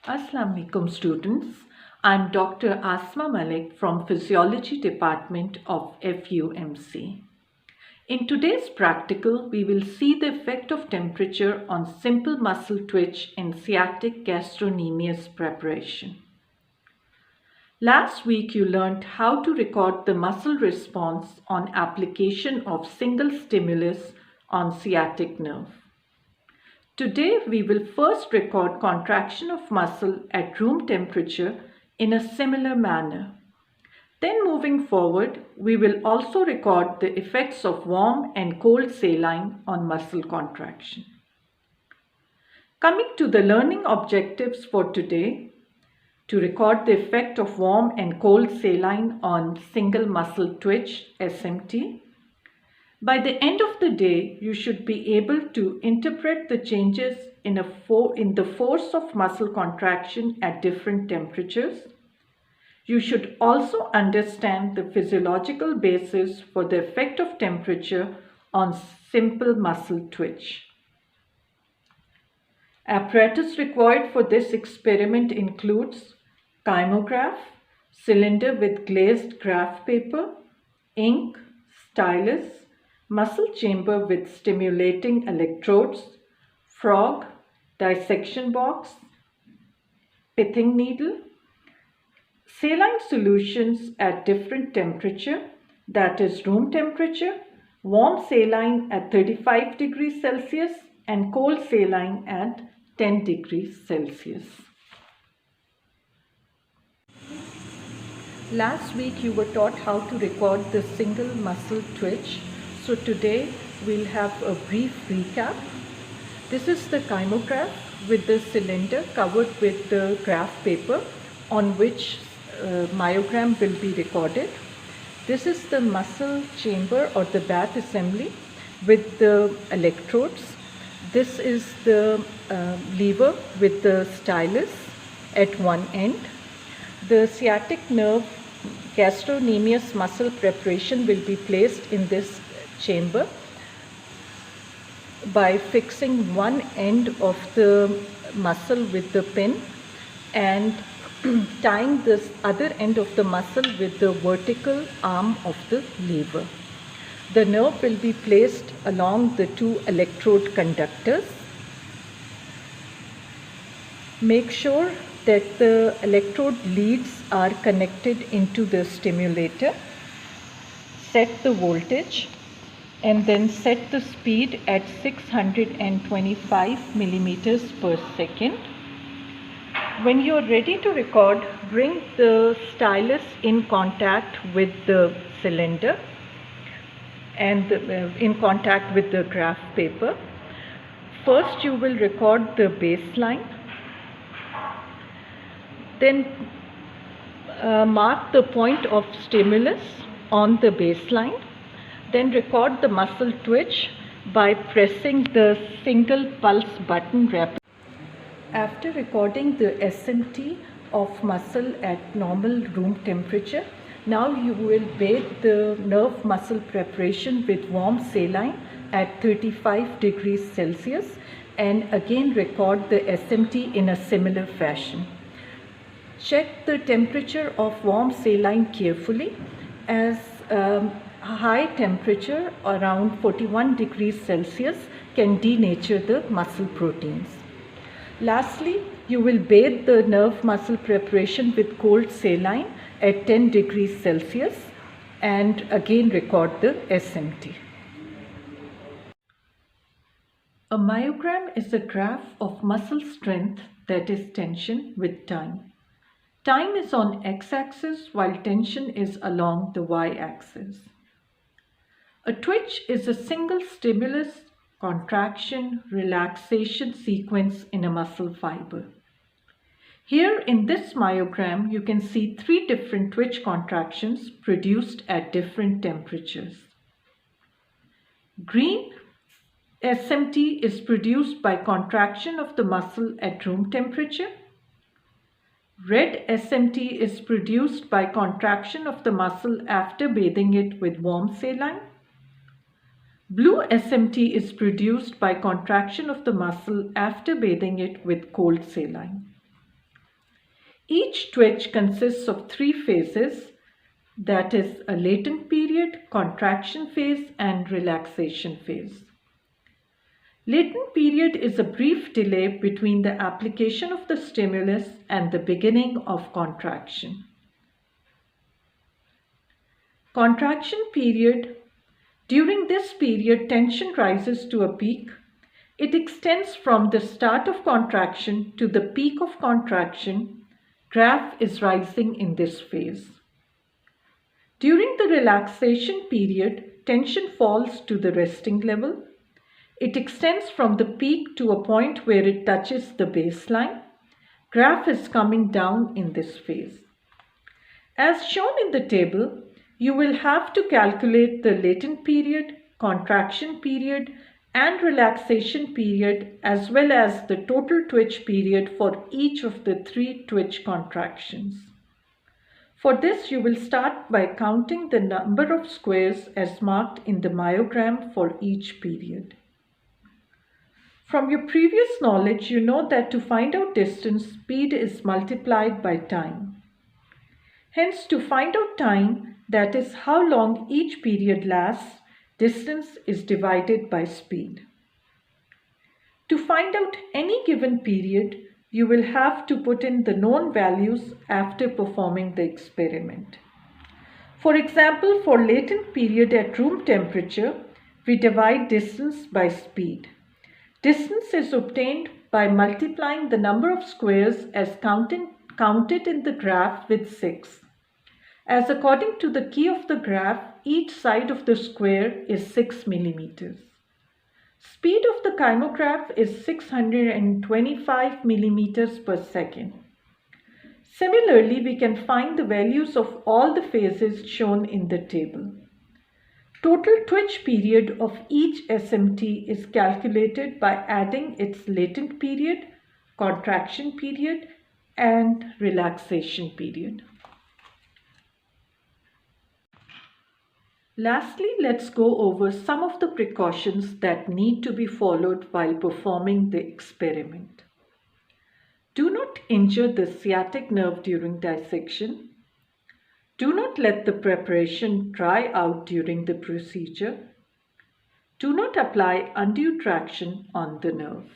Assalamu alaikum students. I'm Dr. Asma Malik from Physiology Department of FUMC. In today's practical, we will see the effect of temperature on simple muscle twitch in sciatic gastrocnemius preparation. Last week you learned how to record the muscle response on application of single stimulus on sciatic nerve. Today we will first record contraction of muscle at room temperature in a similar manner. Then moving forward, we will also record the effects of warm and cold saline on muscle contraction. Coming to the learning objectives for today, to record the effect of warm and cold saline on single muscle twitch SMT. By the end of the day, you should be able to interpret the changes in the force of muscle contraction at different temperatures. You should also understand the physiological basis for the effect of temperature on simple muscle twitch. Apparatus required for this experiment includes kymograph, cylinder with glazed graph paper, ink, stylus, muscle chamber with stimulating electrodes, frog, dissection box, pithing needle, saline solutions at different temperature, that is room temperature, warm saline at 35 degrees Celsius and cold saline at 10 degrees Celsius. Last week you were taught how to record the single muscle twitch. So today we'll have a brief recap. This is the kymograph with the cylinder covered with the graph paper on which myogram will be recorded. This is the muscle chamber or the bath assembly with the electrodes. This is the lever with the stylus at one end. The sciatic nerve gastrocnemius muscle preparation will be placed in this chamber by fixing one end of the muscle with the pin and tying this other end of the muscle with the vertical arm of the lever. The nerve will be placed along the two electrode conductors. Make sure that the electrode leads are connected into the stimulator. Set the voltage and then set the speed at 625 millimeters per second. When you are ready to record, bring the stylus in contact with the cylinder and in contact with the graph paper. First you will record the baseline. Then mark the point of stimulus on the baseline. Then record the muscle twitch by pressing the single pulse button rapidly. After recording the SMT of muscle at normal room temperature, now you will bathe the nerve muscle preparation with warm saline at 35 degrees Celsius and again record the SMT in a similar fashion. Check the temperature of warm saline carefully, as high temperature around 41 degrees Celsius can denature the muscle proteins. Lastly, you will bathe the nerve muscle preparation with cold saline at 10 degrees Celsius and again record the SMT. A myogram is a graph of muscle strength, that is tension, with time. Time is on x-axis while tension is along the y-axis. A twitch is a single stimulus, contraction, relaxation sequence in a muscle fiber. Here in this myogram, you can see three different twitch contractions produced at different temperatures. Green SMT is produced by contraction of the muscle at room temperature. Red SMT is produced by contraction of the muscle after bathing it with warm saline. Blue SMT is produced by contraction of the muscle after bathing it with cold saline. Each twitch consists of 3 phases, that is a latent period, contraction phase, and relaxation phase. Latent period is a brief delay between the application of the stimulus and the beginning of contraction. Contraction period. During this period, tension rises to a peak. It extends from the start of contraction to the peak of contraction. Graph is rising in this phase. During the relaxation period, tension falls to the resting level. It extends from the peak to a point where it touches the baseline. Graph is coming down in this phase. As shown in the table, you will have to calculate the latent period, contraction period, and relaxation period, as well as the total twitch period for each of the 3 twitch contractions. For this, you will start by counting the number of squares as marked in the myogram for each period. From your previous knowledge, you know that to find out distance, speed is multiplied by time. Hence, to find out time, that is how long each period lasts, distance is divided by speed. To find out any given period, you will have to put in the known values after performing the experiment. For example, for latent period at room temperature, we divide distance by speed. Distance is obtained by multiplying the number of squares as counted in the graph with 6. As according to the key of the graph, each side of the square is 6 millimeters. Speed of the kymograph is 625 millimeters per second. Similarly, we can find the values of all the phases shown in the table. Total twitch period of each SMT is calculated by adding its latent period, contraction period, and relaxation period. Lastly, let's go over some of the precautions that need to be followed while performing the experiment. Do not injure the sciatic nerve during dissection. Do not let the preparation dry out during the procedure. Do not apply undue traction on the nerve.